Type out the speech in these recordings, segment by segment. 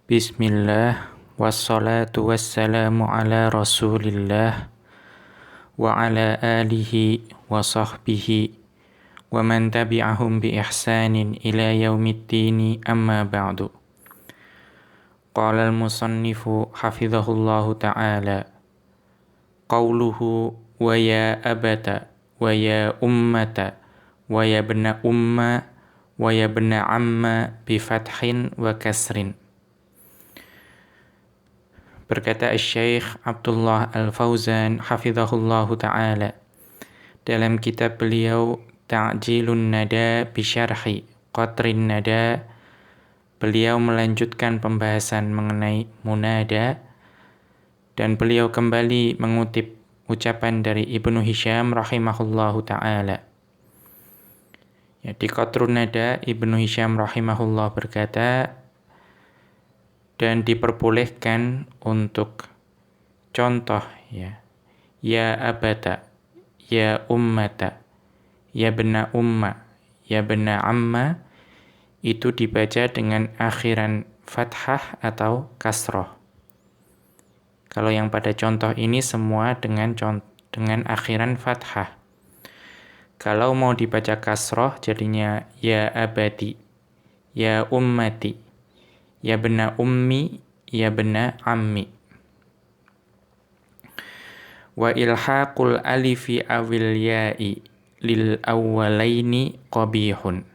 Bismillah, wassalatu wassalamu ala rasulillah, wa ala alihi wa sahbihi, wa man tabi'ahum bi ihsanin ila yaumiddini amma ba'du. Qala al-musannifu hafidhahullahu ta'ala, qawluhu wa ya abata, wa ya ummata, wa ya bna umma, wa ya bna amma bi fathin wa kasrin. Berkata Syekh Abdullah Al-Fauzan hafizahullahu ta'ala dalam kitab beliau Ta'jilun Nada Bisyarhi Qatrin Nada, beliau melanjutkan pembahasan mengenai munada dan beliau kembali mengutip ucapan dari Ibnu Hisham rahimahullahu ta'ala. Ya, di Qatrun Nada Ibnu Hisham rahimahullah berkata, dan diperbolehkan untuk contoh ya abata, ya ummata, ya bena umma, ya bena amma, itu dibaca dengan akhiran fathah atau kasroh. Kalau yang pada contoh ini semua dengan akhiran fathah. Kalau mau dibaca kasroh jadinya ya abadi, ya ummati, ya bena ummi, ya bena ammi. Wa ilhaqul alifi awil ya'i lil awwalaini qabihun.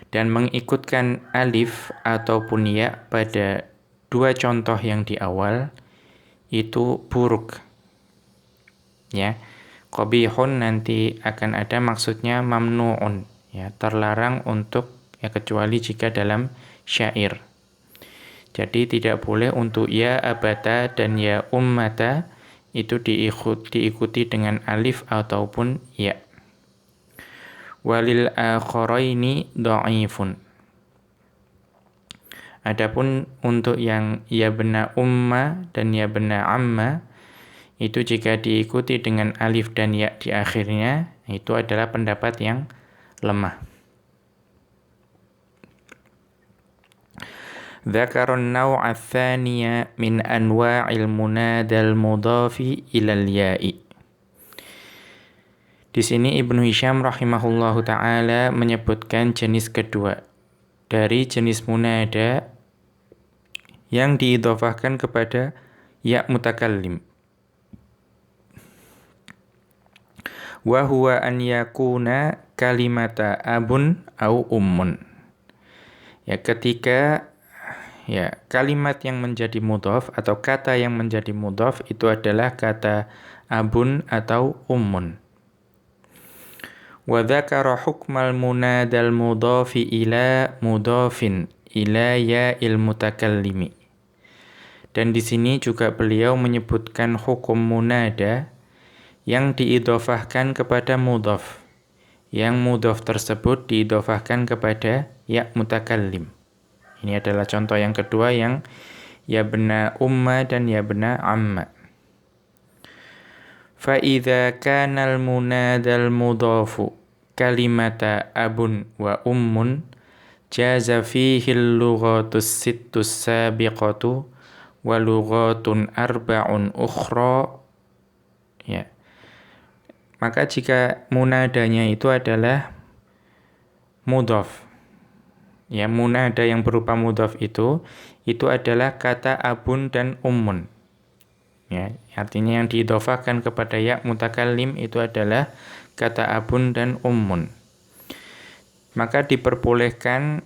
Dan mengikutkan alif ataupun ya pada dua contoh yang di awal itu buruk. Ya, qabihun nanti akan ada maksudnya mamnu'un, ya, terlarang untuk, ya, kecuali jika dalam syair. Jadi tidak boleh untuk ya abata dan ya ummata itu diikuti dengan alif ataupun ya. Walil akharaini dha'ifun. Adapun untuk yang ya bena umma dan ya bena amma itu jika diikuti dengan alif dan ya di akhirnya, itu adalah pendapat yang lemah. Dzakarun naw'a tsaniya min anwa'il munadal mudhafi ilal ya'i. Di sini Ibnu Hisham rahimahullahu taala menyebutkan jenis kedua dari jenis munada yang diidhofahkan kepada ya mutakallim. Wa huwa an yakuna kalimata abun au ummun. Ya, ketika kalimat yang menjadi mudhaf atau kata yang menjadi mudhaf itu adalah kata abun atau ummun. Wa dzakara hukmal munadal mudhafi ila mudhafin ila ya'il mutakallimi. Dan di sini juga beliau menyebutkan hukum munada yang diidhofahkan kepada mudhaf. Yang mudhaf tersebut diidhofahkan kepada ya mutakallim. Ini adalah contoh yang kedua yang ya bena umma dan ya bena amma. Fa idza kana al munadal mudhafu kalimata abun wa ummun jaza fihi al lughatus sittus sabiqatu wa lughatun arba'un ukhra. Ya. Maka jika munadanya itu adalah mudhaf, ya, munada yang berupa mudhaf itu adalah kata abun dan ummun. Ya, artinya yang diidhofahkan kepada ya mutakallim itu adalah kata abun dan ummun. Maka diperbolehkan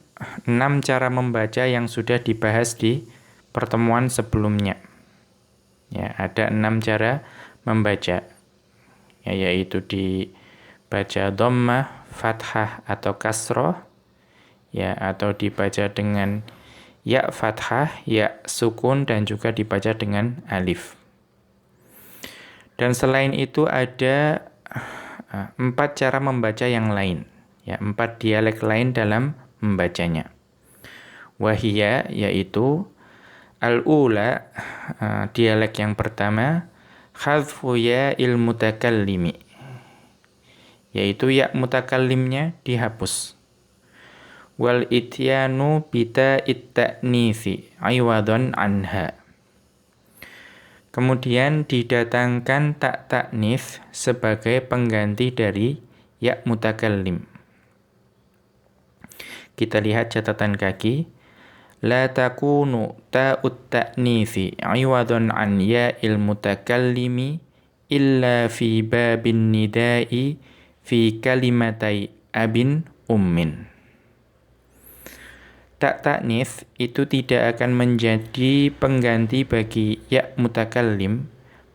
6 cara membaca yang sudah dibahas di pertemuan sebelumnya. Ya, ada 6 cara membaca. Ya, yaitu dibaca dhammah, fathah atau kasroh, ya, atau dibaca dengan ya fathah, ya sukun, dan juga dibaca dengan alif. Dan selain itu ada 4 cara membaca yang lain, ya, 4 dialek lain dalam membacanya. Wahia, yaitu al-ula, dialek yang pertama, khadfu ya'il mutakallimi, yaitu ya mutakallimnya dihapus. wal ityanu bita it-ta'nitsi iwadhan anha. Kemudian didatangkan tak ta'nits sebagai pengganti dari ya mutakallim. Kita lihat catatan kaki. La takunu ta'ut ta'nitsi iwadhan an ya'il mutakallimi illa fi babin nida'i fi kalimatai abin ummin. Tak ta'nits itu tidak akan menjadi pengganti bagi ya mutakallim,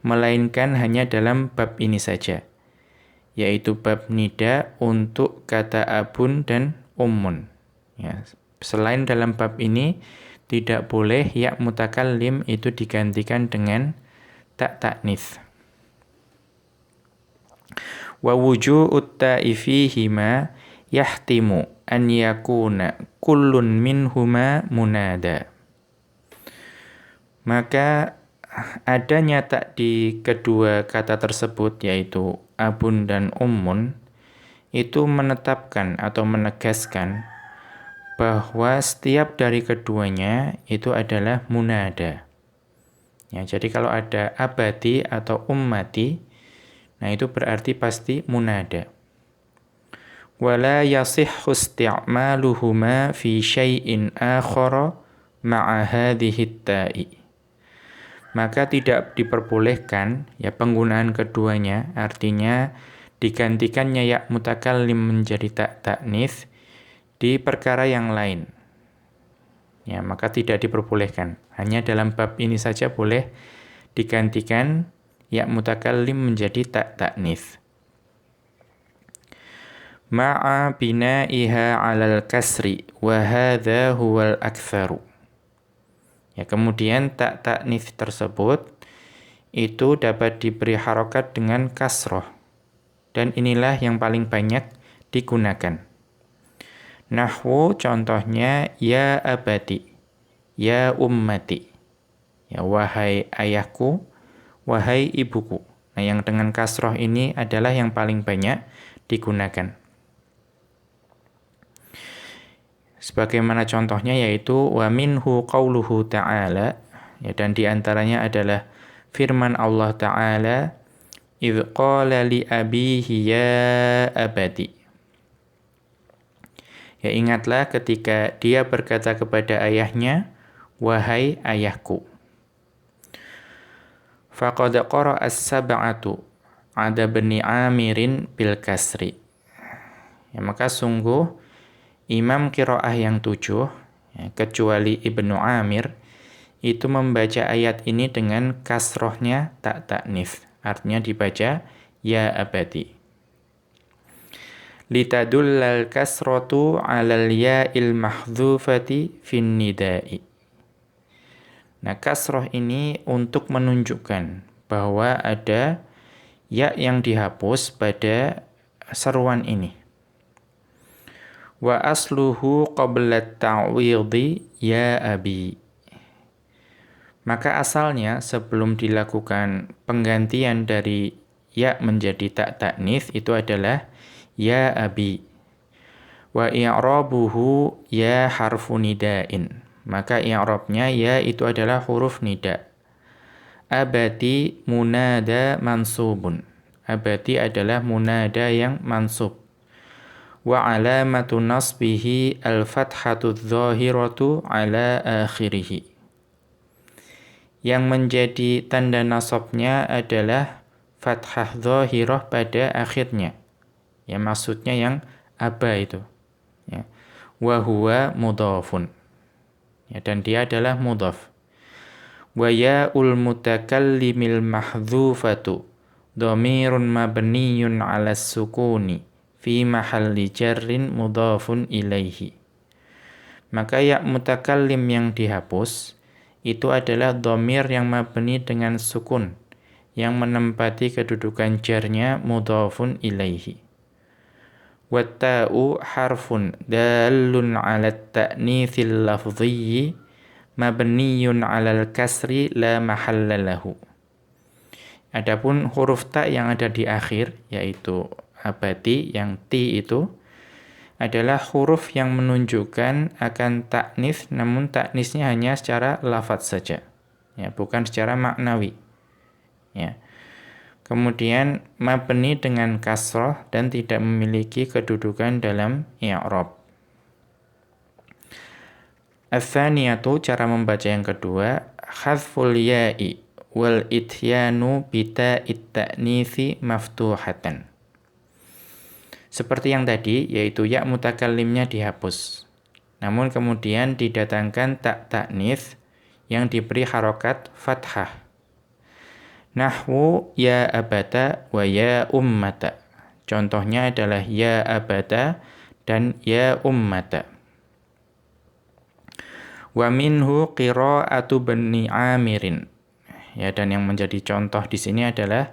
melainkan hanya dalam bab ini saja, yaitu bab nida untuk kata abun dan ummun. Ya, selain dalam bab ini, tidak boleh ya mutakallim itu digantikan dengan tak ta'nits. Wa wuju'ut ta'i fihima yahtimu an yakuna kullun minhuma munada. Maka adanya tak di kedua kata tersebut, yaitu abun dan ummun, itu menetapkan atau menegaskan bahwa setiap dari keduanya itu adalah munada. Ya, jadi kalau ada abadi atau ummati, nah itu berarti pasti munada. Wala yasihhu isti'maluhuma fi syai'in akhara ma'a hadhihi ta'i. Maka tidak diperbolehkan ya penggunaan keduanya, artinya digantikannya ya mutakallim menjadi tak ta'nits di perkara yang lain. Ya, maka tidak diperbolehkan. Hanya dalam bab ini saja boleh digantikan ya mutakallim menjadi tak ta'nits. Ma'a bina'iha 'alal kasri wa hadza huwal aktsaru. Ya, kemudian tak ta'nits tersebut itu dapat diberi harokat dengan kasroh, dan inilah yang paling banyak digunakan. Nahwu contohnya ya abadi, ya ummati, ya wahai ayahku, wahai ibuku. Nah, yang dengan kasroh ini adalah yang paling banyak digunakan. Sebagaimana contohnya yaitu wa minhu qauluhu ta'ala, ya, dan diantaranya adalah firman Allah Ta'ala, idh qala li abihi ya abadi. Ya, ingatlah ketika dia berkata kepada ayahnya, wahai ayahku. Faqad qara'a as-sab'atu 'ada bani Amirin bil kasri. Ya, maka sungguh Imam qiraah yang 7, ya, kecuali Ibnu Amir, itu membaca ayat ini dengan kasrohnya tak ta'nits. Artinya dibaca ya abadi. Litadullal kasratu 'alal ya'il mahdhufati fin nida'i. Nah, kasroh ini untuk menunjukkan bahwa ada ya yang dihapus pada seruan ini. Wa asluhu qabla ta'widhi ya abi. Maka asalnya sebelum dilakukan penggantian dari ya menjadi tak ta'nits itu adalah ya abi. Wa i'rabuhu ya harfu nida'in. Maka i'rabnya ya itu adalah huruf nida. Abadi munada mansubun. Abadi adalah munada yang mansub. Wa alamatu nasbihi al-fathatu adh-dhahiratu ala akhirih. Yang menjadi tanda nasabnya adalah fathah dhahirah pada akhirnya. Ya, maksudnya yang aba itu. Ya. Wa huwa mudhafun. Ya, dan dia adalah mudhaf. Wa ya'ul mutakallimil mahdhufatu dhamirun mabniyun 'ala sukuni fi mahalli jarrin mudhafun ilaihi. Maka ya mutakallim yang dihapus itu adalah dhamir yang mabni dengan sukun yang menempati kedudukan jarnya mudhafun ilaihi. Watta'u harfun dalun 'ala at-ta'nitsil lafdhiyyi mabniyun 'alal kasri la mahalla lahu. Adapun huruf ta yang ada di akhir yaitu abadi yang ti itu adalah huruf yang menunjukkan akan taknis, namun taknisnya hanya secara lafadz saja, ya, bukan secara maknawi. Ya. Kemudian mabni dengan kasroh dan tidak memiliki kedudukan dalam i'rab. Ats-tsaniyatu, cara membaca yang kedua, hadzful ya'i wal ityanu bita'it ta'nitsi maftuhatan. Seperti yang tadi, yaitu ya mutakallimnya dihapus. Namun kemudian didatangkan tak ta'nits yang diberi harokat fathah. Nahwu ya abata wa ya ummata. Contohnya adalah ya abata dan ya ummata. Wa minhu qira'atu Bani Amirin. Ya, dan yang menjadi contoh di sini adalah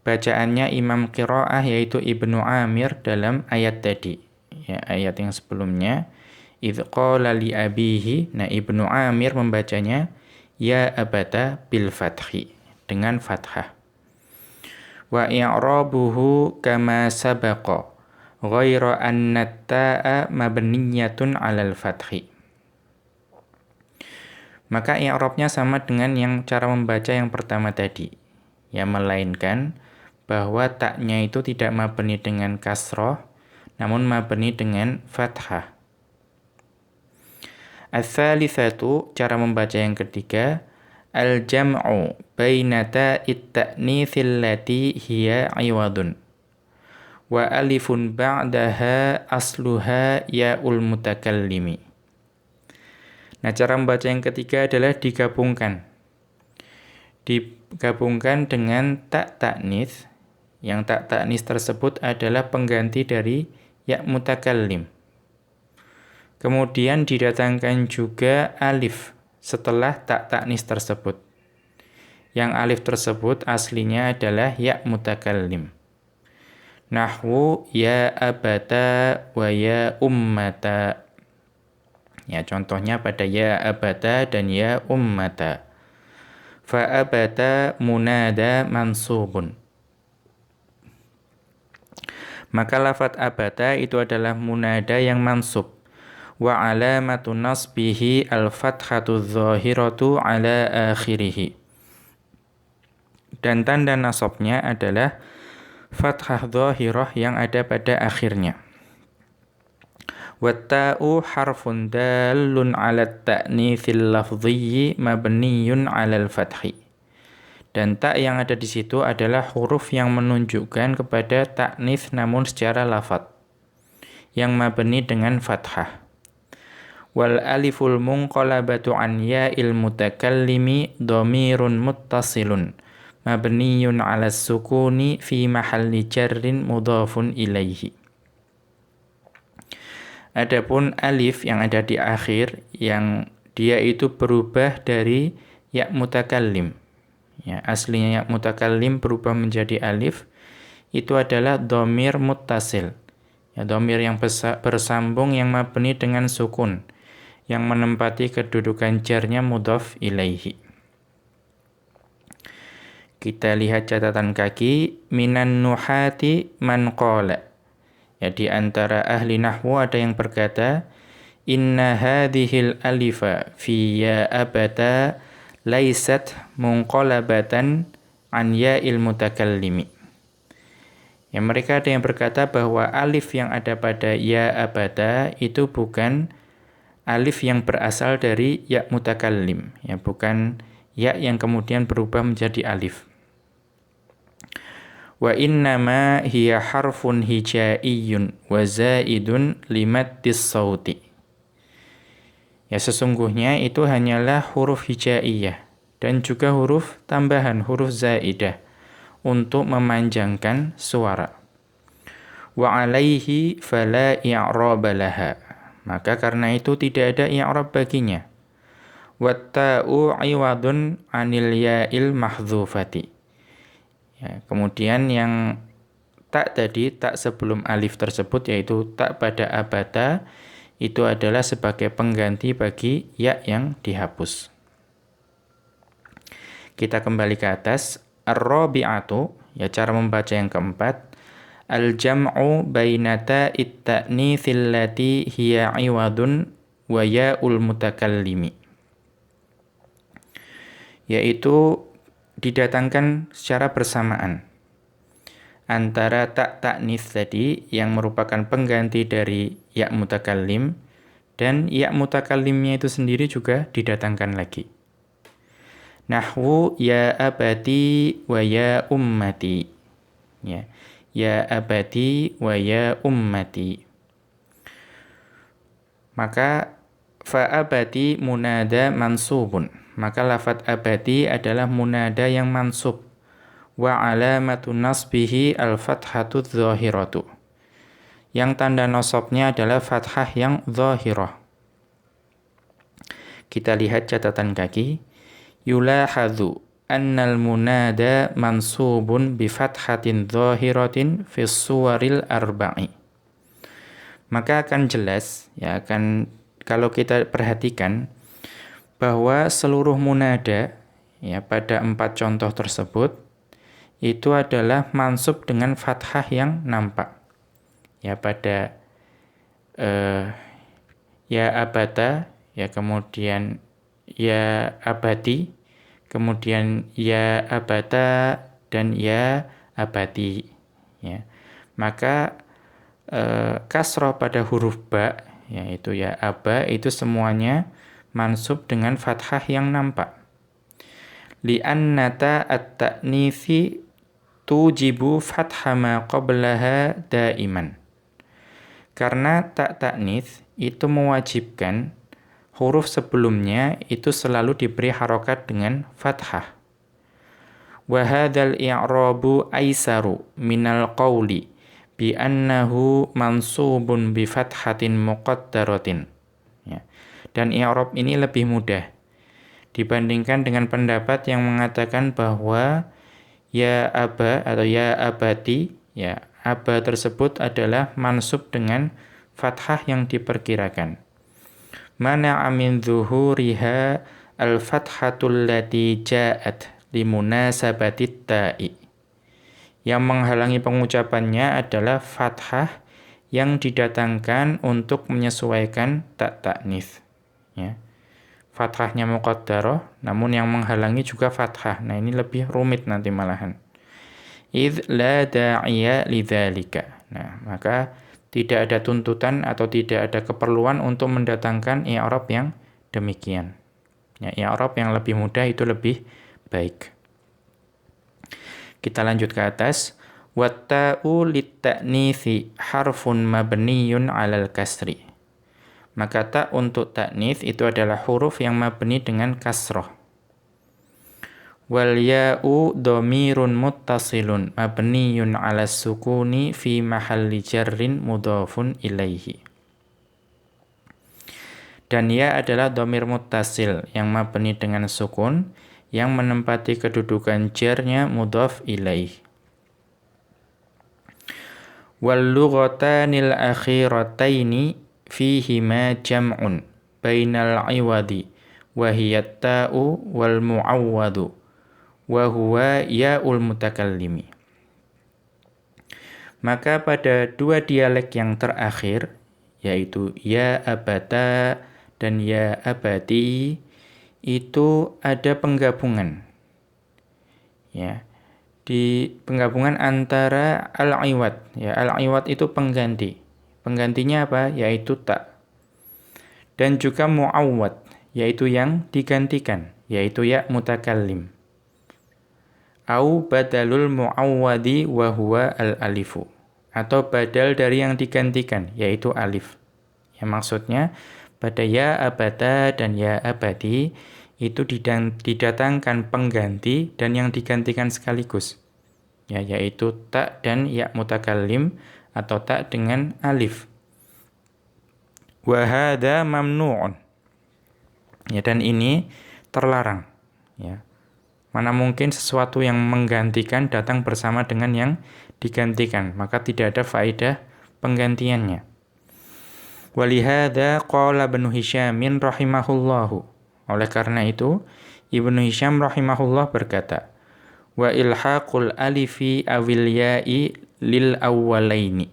bacaannya Imam Qira'ah yaitu Ibnu Amir dalam ayat tadi. Ya, ayat yang sebelumnya idz qala li abihi. Nah, Ibnu Amir membacanya ya abata bil fathi dengan fathah. Wa i'rabuhu kama sabaqa ghaira anna ta'a mabniyatun 'alal fathi. Maka i'rabnya sama dengan yang cara membaca yang pertama tadi. Ya, melainkan bahwa taknya itu tidak mabni dengan kasroh, namun mabni dengan fathah. Ats-tsalitsatu, cara membaca yang ketiga, al-jam'u baina ta'it ta'nitsil lati hiya 'iwadun wa alifun ba'daha asluha ya'ul mutakallimi. Nah, cara membaca yang ketiga adalah digabungkan. Digabungkan dengan tak ta'nits. Yang tak ta'nits tersebut adalah pengganti dari ya mutakallim. Kemudian didatangkan juga alif setelah tak ta'nits tersebut. Yang alif tersebut aslinya adalah ya mutakallim. Nahwu ya abata wa ya ummata. Ya, contohnya pada ya abata dan ya ummata. Fa abata munada mansubun. Maka lafadz abata itu adalah munada yang mansub. Wa alamatu nasbihi al-fathatu dzahiratu ala akhirih. Dan tanda nasabnya adalah fathah dzahirah yang ada pada akhirnya. Watta'u harfun dalun 'ala at-ta'nitsil lafdhiyyi mabniyun 'alal fathi. Dan tak yang ada di situ adalah huruf yang menunjukkan kepada ta'nits namun secara lafadz, yang mabni dengan fathah. Wal aliful munqalabatu an ya'il mutakallimi dhamirun muttasilun mabniyun 'alas sukuni fi mahalli jarrin mudhafun ilaihi. Adapun alif yang ada di akhir, yang dia itu berubah dari ya mutakallim. Ya, aslinya ya mutakallim berubah menjadi alif, itu adalah dhamir muttasil. Ya, dhamir yang bersambung yang mabni dengan sukun, yang menempati kedudukan jarnya mudhaf ilaihi. Kita lihat catatan kaki, minan nuhati man qala. Ya, di antara ahli nahwu ada yang berkata, inna hadhil alifa fi ya abata laisat munqalabatan an ya'il mutakallimi. Ya, mereka ada yang berkata bahwa alif yang ada pada ya abata itu bukan alif yang berasal dari ya mutakallim, ya, bukan ya yang kemudian berubah menjadi alif. Wa innama hiya harfun hijaiyun wa zaidun limaddis sauti. Ya, sesungguhnya itu hanyalah huruf hijaiyah dan juga huruf tambahan, huruf zaidah untuk memanjangkan suara. Wa alaihi fala i'raba laha. Maka karena itu tidak ada i'rab baginya. Watta'u 'iwadun 'anil ya'il mahdzufati. Ya, kemudian yang tak tadi, tak sebelum alif tersebut, yaitu tak pada abata, itu adalah sebagai pengganti bagi ya yang dihapus. Kita kembali ke atas. Ar-rabi'atu, ya, cara membaca yang keempat. al-jam'u baina ta'it ta'nitsil lati hiya 'iwadun wa ya'ul mutakallimi. Yaitu didatangkan secara bersamaan antara tak ta'nits tadi yang merupakan pengganti dari ya mutakallim, dan ya mutakallimnya itu sendiri juga didatangkan lagi. Nahwu ya abati wa ya ummati. Ya. Ya abati wa ya ummati. Maka fa abati munada mansubun. Maka lafadz abati adalah munada yang mansub. Wa alamatu nasbihi al-fathatu dzahiratu. Yang tanda nasabnya adalah fathah yang dzahirah. Kita lihat catatan kaki. Yulahadzu annal munada mansubun bi fathatin dzahiratin fi suwaril arba'i. Maka akan jelas, ya, akan kalau kita perhatikan bahwa seluruh munada, ya, pada 4 contoh tersebut itu adalah mansub dengan fathah yang nampak. Ya, pada ya abata, ya, kemudian ya abati, kemudian ya abata dan ya abati, ya. Maka kasroh pada huruf ba, yaitu ya aba, itu semuanya mansub dengan fathah yang nampak. Li'annata at-ta'nitsi tujibu fatha ma qablaha daiman. Karena tak ta'nits itu mewajibkan huruf sebelumnya itu selalu diberi harokat dengan fathah. Wa hadzal i'rabu aisaru minal qawli bi annahu mansubun bi fathatin muqaddaratin. Ya. Dan i'rab ini lebih mudah dibandingkan dengan pendapat yang mengatakan bahwa ya aba atau ya abati, ya aba tersebut adalah mansub dengan fathah yang diperkirakan. Mana'a min zuhuriha al-fathatul lati ja'at limunasabatit ta'i. Yang menghalangi pengucapannya adalah fathah yang didatangkan untuk menyesuaikan tak ta'nits. Ya. Fathahnya muqaddarah, namun yang menghalangi juga fathah. Nah, ini lebih rumit nanti malahan. Idz la da'iya lidzalika. Nah, maka tidak ada tuntutan atau tidak ada keperluan untuk mendatangkan i'rab yang demikian. Ya, i'rab yang lebih mudah itu lebih baik. Kita lanjut ke atas. Watta'u lit-ta'nitsi harfun mabniyun 'alal kasri. Maka ta untuk ta'nits itu adalah huruf yang mabni dengan kasrah. Wal ya'u dhamirun muttasilun mabniyun 'ala sukuni fi mahalli jarrin mudhafun ilaihi. Dan ya adalah dhamir muttasil yang mabni dengan sukun yang menempati kedudukan jarnya mudhaf ilaih. Wal lughatanil akhirataini fihima jam'un bainal 'iwadi wa hiya ta'u wal mu'awwadu wa huwa ya'ul mutakallimi. Maka pada dua dialek yang terakhir, yaitu ya abata dan ya abati, itu ada penggabungan. Ya. Di penggabungan antara al-iwad. Ya, al-iwad itu pengganti. Penggantinya apa? Yaitu ta. Dan juga mu'awwad, yaitu yang digantikan, yaitu ya mutakallim. Au badalul mu'awwadi wa huwa al-alifu. Atau badal dari yang digantikan, yaitu alif. Ya, maksudnya pada ya abata dan ya abadi itu didatangkan pengganti dan yang digantikan sekaligus. Ya, yaitu ta dan ya mutakallim atau ta dengan alif. Wa hadza mamnu'un. Ya, dan ini terlarang. Ya. Mana mungkin sesuatu yang menggantikan datang bersama dengan yang digantikan, maka tidak ada faedah penggantiannya. Walihada qala Ibnu Hisham rahimahullahu. Oleh karena itu, Ibnu Hisham rahimahullah berkata, wa ilhaqul alifi awil ya'i lil awwalaini.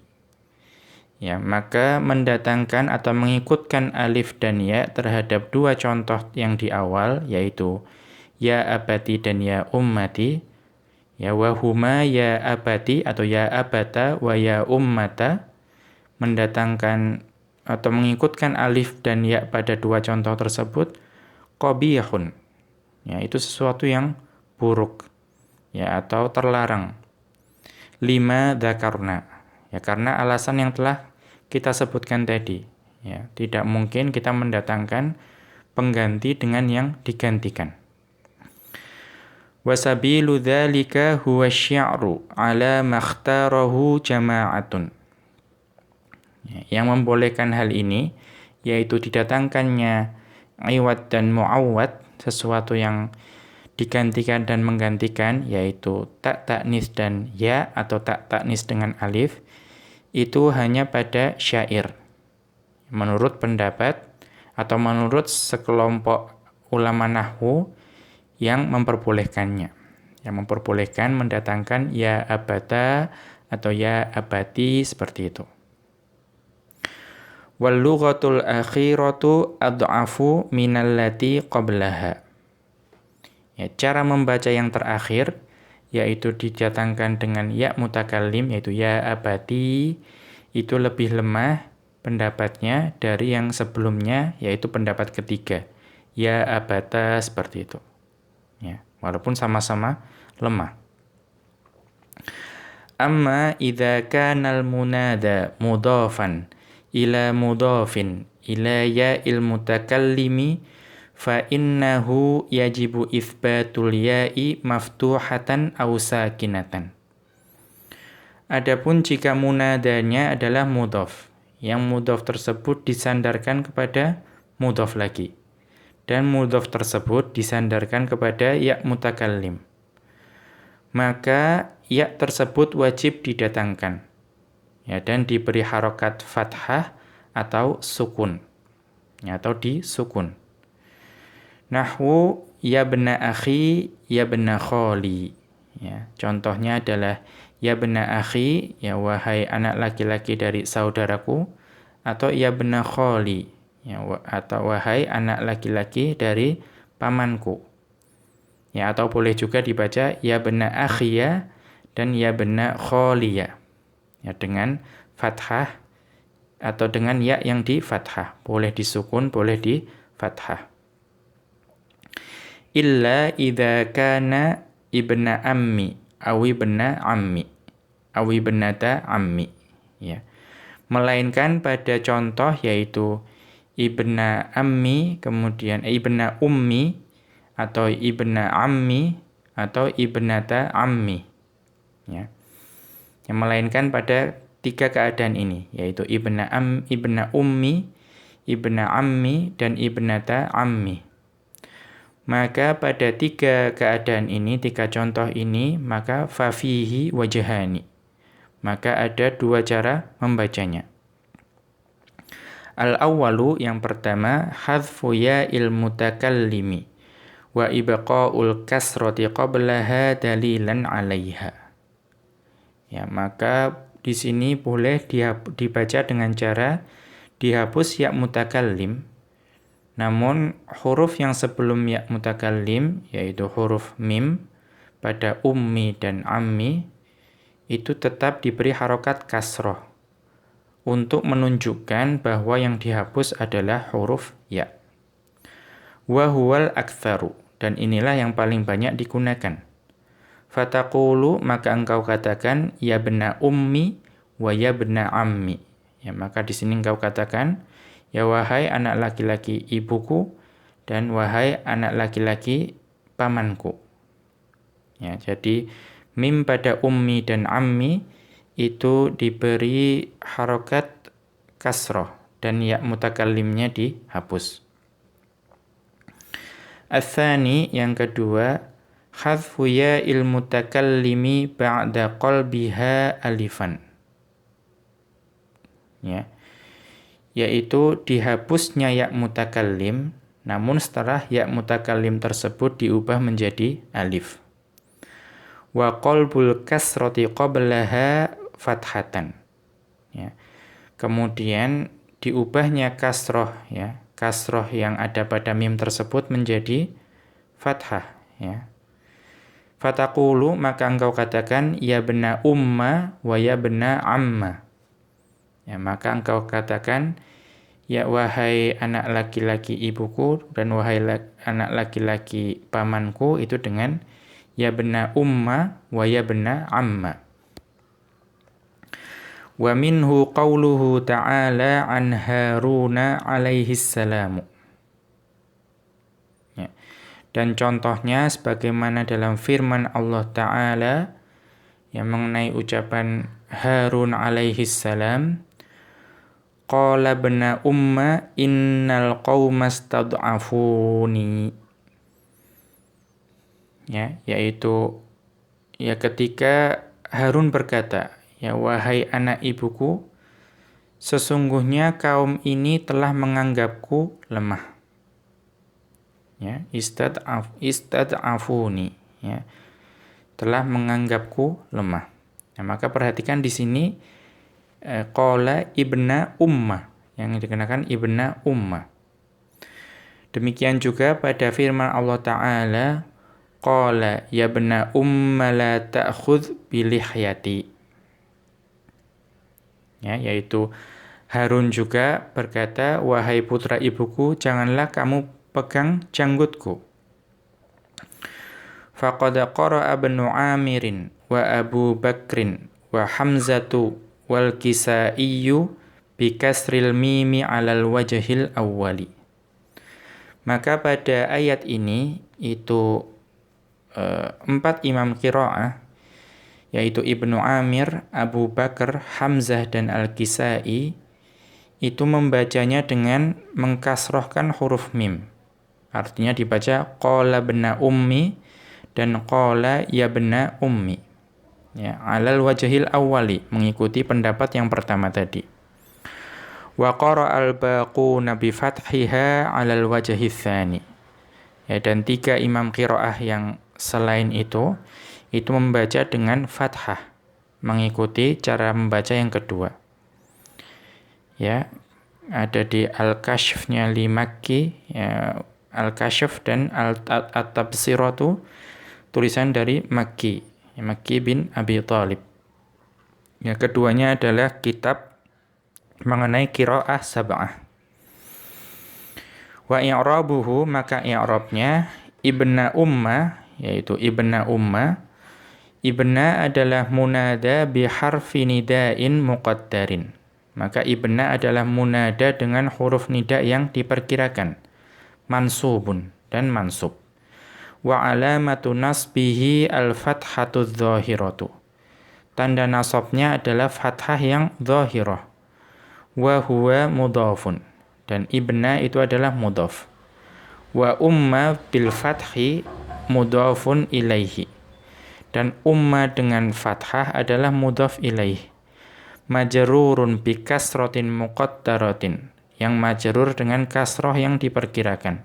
Ya, maka mendatangkan atau mengikutkan alif dan ya terhadap dua contoh yang di awal, yaitu ya abati dan ya ummati. Ya, wahuma ya abati atau ya abata wa ya ummata, mendatangkan atau mengikutkan alif dan ya pada dua contoh tersebut, qabihun. Ya, itu sesuatu yang buruk. Ya, atau terlarang. Lima dzakarna. Ya, karena alasan yang telah kita sebutkan tadi. Ya, tidak mungkin kita mendatangkan pengganti dengan yang digantikan. Wasabilu dzalika huwa syi'ru ala makhtarahu jama'atun. Ya, yang membolehkan hal ini yaitu didatangkannya iwad dan muawwad, sesuatu yang digantikan dan menggantikan, yaitu tak taknis dan ya atau tak taknis dengan alif, itu hanya pada syair. Menurut pendapat atau menurut sekelompok ulama nahwu yang memperbolehkannya, yang memperbolehkan mendatangkan ya abata atau ya abati seperti itu. Wal lughatul akhiratu ad'afu minallati qablaha. Ya, cara membaca yang terakhir yaitu didatangkan dengan ya mutakallim, yaitu ya abati, itu lebih lemah pendapatnya dari yang sebelumnya, yaitu pendapat ketiga ya abata, seperti itu. Ya, walaupun sama-sama lemah. Amma idza kana al-munada mudhafan ila mudhafin ila ya'il mutakallimi fa innahu yajibu itsbatul ya'i maftuhatan aw sakinatan. Adapun jika munadanya adalah mudhaf, yang mudhaf tersebut disandarkan kepada mudhaf lagi, dan mudhaf tersebut disandarkan kepada ya mutakallim, maka ya tersebut wajib didatangkan, ya, dan diberi harokat fathah atau sukun, ya, atau disukun. Nahwu ya bena akhi, ya bena kholi. Ya, contohnya adalah ya bena akhi, ya wahai anak laki-laki dari saudaraku, atau ya bena kholi, ya, atau wahai anak laki-laki dari pamanku. Ya, atau boleh juga dibaca ya bena akhiya dan ya bena kholiya. Ya, dengan fathah atau dengan ya yang di fathah. Boleh disukun, boleh di fathah. Illa idza kana ibna ammi aw ibna ammi aw ibnata ammi. Ya. Melainkan pada contoh yaitu ibna ammi, kemudian ibna ummi, atau ibna ammi, atau ibnata ammi. Ya. Yang melainkan pada tiga keadaan ini, yaitu ibna ummi, ibna ammi, dan ibnata ammi. Maka pada tiga keadaan ini, tiga contoh ini, maka fafihi wajhani. Maka ada dua cara membacanya. Al-awwalu, yang pertama, hadfu ya'il mutakallimi wa ibqa'ul kasrati qablaha dalilan 'alaiha. Ya, maka di sini boleh dibaca dengan cara dihapus ya mutakallim, namun huruf yang sebelum ya mutakallim, yaitu huruf mim pada ummi dan ammi, itu tetap diberi harokat kasroh untuk menunjukkan bahwa yang dihapus adalah huruf ya. Wa huwal aktsaru, dan inilah yang paling banyak digunakan. Fataqulu, maka engkau katakan ya bena ummi wa ya bena ammi. Ya, maka di sini engkau katakan ya wahai anak laki-laki ibuku dan wahai anak laki-laki pamanku. Ya, jadi mim pada ummi dan ammi itu diberi harokat kasroh dan ya mutakallimnya dihapus. Ats-tsani, yang kedua, hadfu ya'il mutakallimi ba'da qalbiha alifan. Ya. Yaitu dihapusnya ya mutakallim, namun setelah ya mutakallim tersebut diubah menjadi alif. Wa qalbul kasrati qablaha fathatan. Ya. Kemudian diubahnya kasroh, ya. Kasroh yang ada pada mim tersebut menjadi fathah, ya. Fataqulu, maka engkau katakan ya bena umma wa ya bena amma. Ya, maka engkau katakan ya wahai anak laki-laki ibuku dan wahai anak laki-laki pamanku, itu dengan ya bena umma wa ya bena amma. Wa minhu qawluhu ta'ala an Haruna alaihi salamu. Ya. Dan contohnya sebagaimana dalam firman Allah Ta'ala yang mengenai ucapan Harun alaihi salam, qala bna umma innal qawma stad'afuni. Ya, yaitu ya ketika Harun berkata, ya wahai anak ibuku, sesungguhnya kaum ini telah menganggapku lemah. Ya, istad'afuni, ya. Telah menganggapku lemah. Nah, maka perhatikan di sini qala ibna umma, yang dikenakan ibna umma. Demikian juga pada firman Allah Ta'ala, qala ya bna umma la ta'khudh bilihyati. Ya, yaitu Harun juga berkata, wahai putra ibuku, janganlah kamu pegang janggutku. Faqad qara'a ibnu Amirin wa Abu Bakrin wa Hamzatu wal Kisaiyu bi kasril mimi 'alal wajhil awwali. Maka pada ayat ini itu 4 imam qiraah, yaitu Ibnu Amir, Abu Bakar, Hamzah dan Al-Kisai, itu membacanya dengan mengkasrohkan huruf mim. Artinya dibaca qala bna ummi dan qala ya bna ummi. Ya, 'alal wajhil awwali, mengikuti pendapat yang pertama tadi. Wa qara'al baquna bi fathiha 'alal wajhi tsani. Ya, dan 3 imam qiraah yang selain itu membaca dengan fathah, mengikuti cara membaca yang kedua. Ya, ada di Al-Kashfnya li Makki, ya, Al-Kashf dan At-Tabsiratu, tulisan dari Makki, ya, Makki bin Abi Thalib. Ya, keduanya adalah kitab mengenai qiraah sab'ah. Wa i'rabuhu, maka i'rabnya ibna umma, yaitu ibna umma. Ibna adalah munada bi harfi nida'in muqaddarin. Maka ibna adalah munada dengan huruf nida yang diperkirakan, mansubun dan mansub. Wa alamatu nasbihi al-fathatu dzahiratu. Tanda nasabnya adalah fathah yang dzahirah. Wa huwa mudhafun, dan ibna itu adalah mudhaf. Wa umma bil fathi mudhafun ilaihi, dan umma dengan fathah adalah mudhaf ilaih. Majrurun bi kasratin muqaddaratin, yang majrur dengan kasrah yang diperkirakan.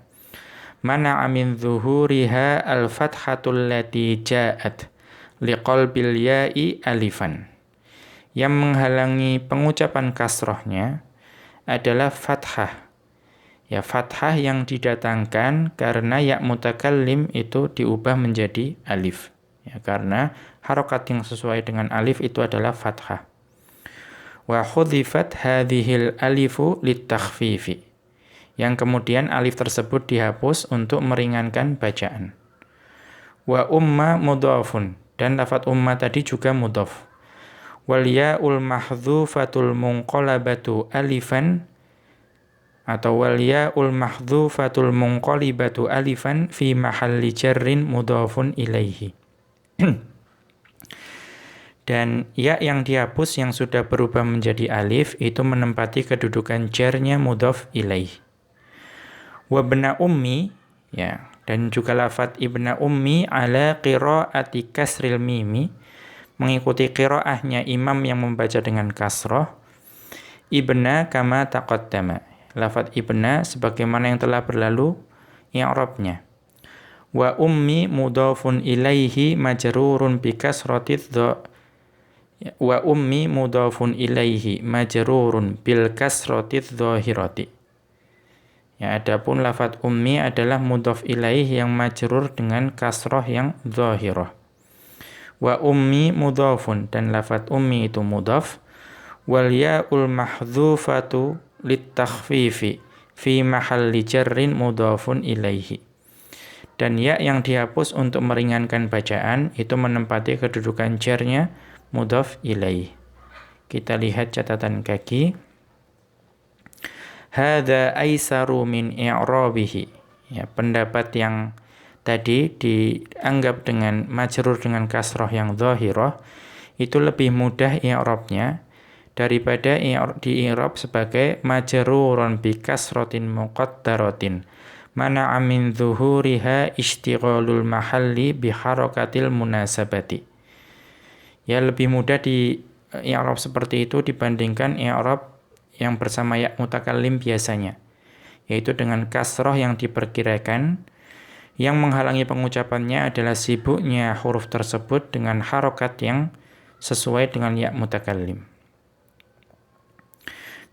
Mana'a min zuhuriha al-fathatul lati ja'at liqalbil ya'i alifan. Yang menghalangi pengucapan kasrahnya adalah fathah. Ya, fathah yang didatangkan karena ya mutakallim itu diubah menjadi alif. Ya, karena harokat yang sesuai dengan alif itu adalah fathah. Wa hudhifat hadhil alifu litakhfifi, yang kemudian alif tersebut dihapus untuk meringankan bacaan. Wa umma mudhafun, dan lafadz umma tadi juga mudhaf. Wal ya'ul mahdzufatul munqalabatu alifan, atau wal ya'ul mahdzufatul munqalibatu alifan fi mahalli jarrin mudhafun ilaihi. Dan ya yang dihapus yang sudah berubah menjadi alif itu menempati kedudukan jarnya mudhaf ilaih. Wa bna ummi, ya, dan juga lafadz ibna ummi ala qiraati kasril mimi, mengikuti qiraahnya imam yang membaca dengan kasrah. Ibna kama taqaddama, lafadz ibna sebagaimana yang telah berlalu i'rabnya. Wa ummi mudhafun ilaihi majrurun bi kasratidz dha, Wa ummi mudhafun ilaihi majrurun bil kasratidz dhahirati. Ya, adapun lafadz ummi adalah mudhaf ilaih yang majrur dengan kasrah yang dhahirah. Wa ummi mudhafun, dan lafadz ummi itu mudhaf. Wal ya'ul mahdhufatu litakhfifi fi mahalli jarrin mudhafun ilaihi. Dan ya yang dihapus untuk meringankan bacaan itu menempati kedudukan jarnya mudhaf ilaih. Kita lihat catatan kaki. Hadza aisaru min i'rabihi. Ya, pendapat yang tadi dianggap dengan majrur dengan kasrah yang dhahirah itu lebih mudah i'rabnya daripada di-i'rab sebagai majrurun bi kasratin muqaddaratin mana'a min zuhuriha ishtighalul mahalli bi harakatil munasabati. Ya, lebih mudah di i'rab seperti itu dibandingkan i'rab yang bersama ya mutakallim biasanya, yaitu dengan kasrah yang diperkirakan. Yang menghalangi pengucapannya adalah sibuknya huruf tersebut dengan harokat yang sesuai dengan ya mutakallim.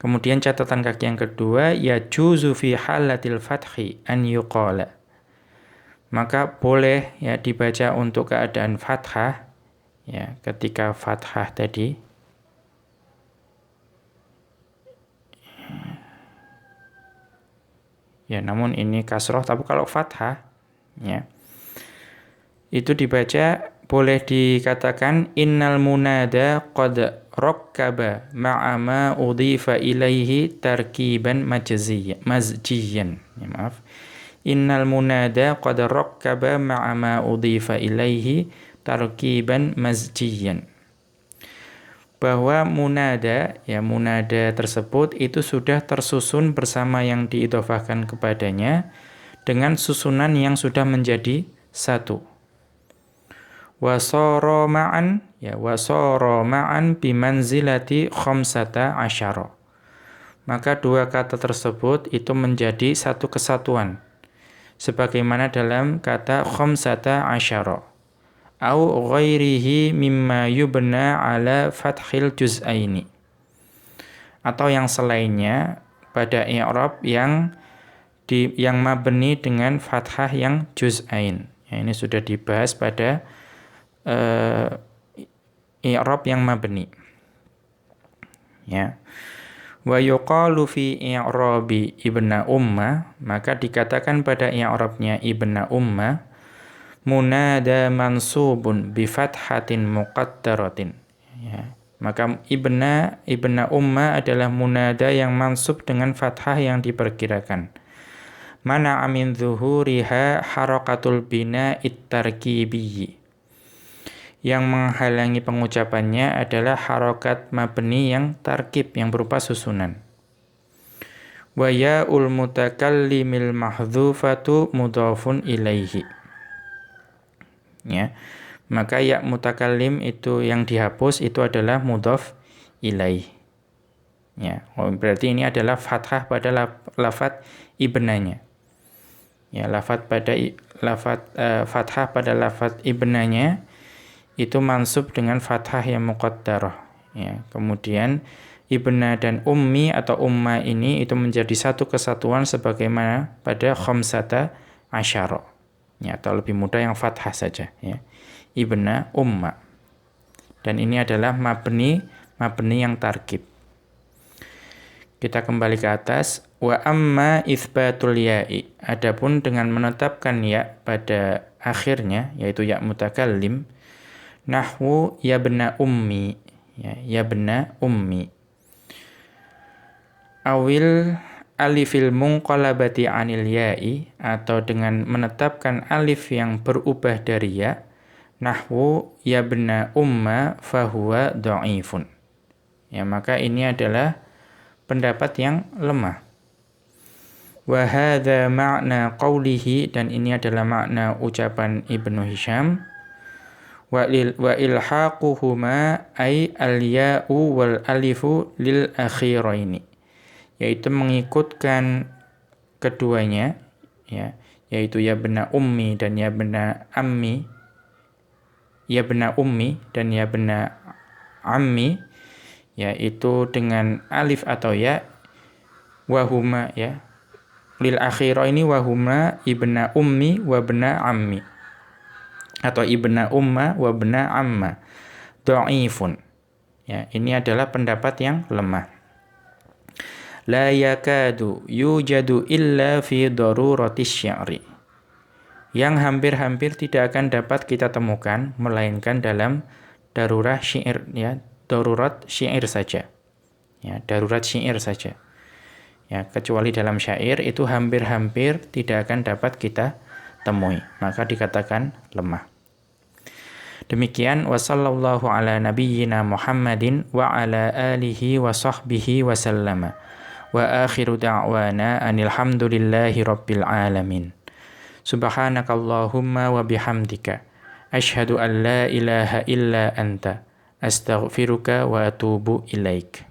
Kemudian catatan kaki yang kedua, yajuzu fi halatil fathi an yuqala. Maka boleh ya dibaca untuk keadaan fathah, ya ketika fathah tadi. Ya, namun ini kasroh, tapi kalau fathah, ya itu dibaca boleh dikatakan innal munada qad rakkaba ma'a ma udhifa ilaihi tarkiban mazjiyan. Ya, maaf. Innal munada qad rakkaba ma'a ma udhifa ilaihi tarkiban mazjiyan. Bahwa munada, ya munada tersebut itu sudah tersusun bersama yang diidhofahkan kepadanya dengan susunan yang sudah menjadi satu. Wasara ma'an, ya wasara ma'an bimanzilati khamsata asyara. Maka dua kata tersebut itu menjadi satu kesatuan, sebagaimana dalam kata khamsata asyara au ghairihi mimma yubna ala fathil juz'aini, atau yang selainnya pada i'rab yang mabni dengan fathah yang juz'ain. Ya, ini sudah dibahas pada i'rab yang mabni. Ya. Wa yuqalu fi i'rabi ibna umma, maka dikatakan pada i'rabnya ibna umma munada mansubun bi fathatin muqaddaratin. Ya. Maka ibna umma adalah munada yang mansub dengan fathah yang diperkirakan. Mana amin zuhuriha harakatul bina it-tarkibiyyi. Yang menghalangi pengucapannya adalah harokat mabni yang tarkib, yang berupa susunan. Wa ya'ul mutakallimil mahdhufatu mudhafun ilaihi. Ya. Maka ya mutakallim itu yang dihapus itu adalah mudhaf ilaih. Ya, berarti ini adalah fathah pada lafadz ibnanya. Ya, fathah pada lafadz ibnanya itu mansub dengan fathah yang muqaddarah. Ya, kemudian ibna dan ummi atau umma ini itu menjadi satu kesatuan sebagaimana pada khamsata asyara. Ya, atau lebih mudah yang fathah saja, ya. Ibna umma. Dan ini adalah mabni yang tarkib. Kita kembali ke atas. Wa amma itsbatul ya'i. Adapun dengan menetapkan ya pada akhirnya, yaitu ya mutakallim, nahwu yabna ummi, ya yabna ummi. Awil alifil munqalabati anil ya'i, atau dengan menetapkan alif yang berubah dari ya, nahwu yabna umma fahuwa dha'ifun. Ya, maka ini adalah pendapat yang lemah. Wa hadza ma'na qawlihi, dan ini adalah makna ucapan Ibnu Hisham. Wa ilhaquhuma ay al-ya'u wal alifu lil akhiraini, yaitu mengikutkan keduanya, ya, yaitu ya bena ummi dan ya bena ammi, ya bena ummi dan ya bena ammi, yaitu dengan alif atau ya, wahuma ya. Lil akhirah ini wahuma ibna ummi wa ibna ammi. Atau ibna umma wa ibna amma. Dha'ifun. Ya, ini adalah pendapat yang lemah. La yakadu yujadu illa fi daruratis syi'ri. Yang hampir-hampir tidak akan dapat kita temukan melainkan dalam darurat syair, ya, darurat syair saja. Ya, darurat syair saja. Ya, kecuali dalam syair itu hampir-hampir tidak akan dapat kita temui, maka dikatakan lemah. Demikian wa sallallahu ala nabiyyina Muhammadin wa ala alihi wa sahbihi wa sallama. Wa akhiru da'wana anil hamdulillahi rabbil alamin. Subhanakallahumma wa bihamdika asyhadu an la ilaha illa anta astaghfiruka wa atubu ilaik.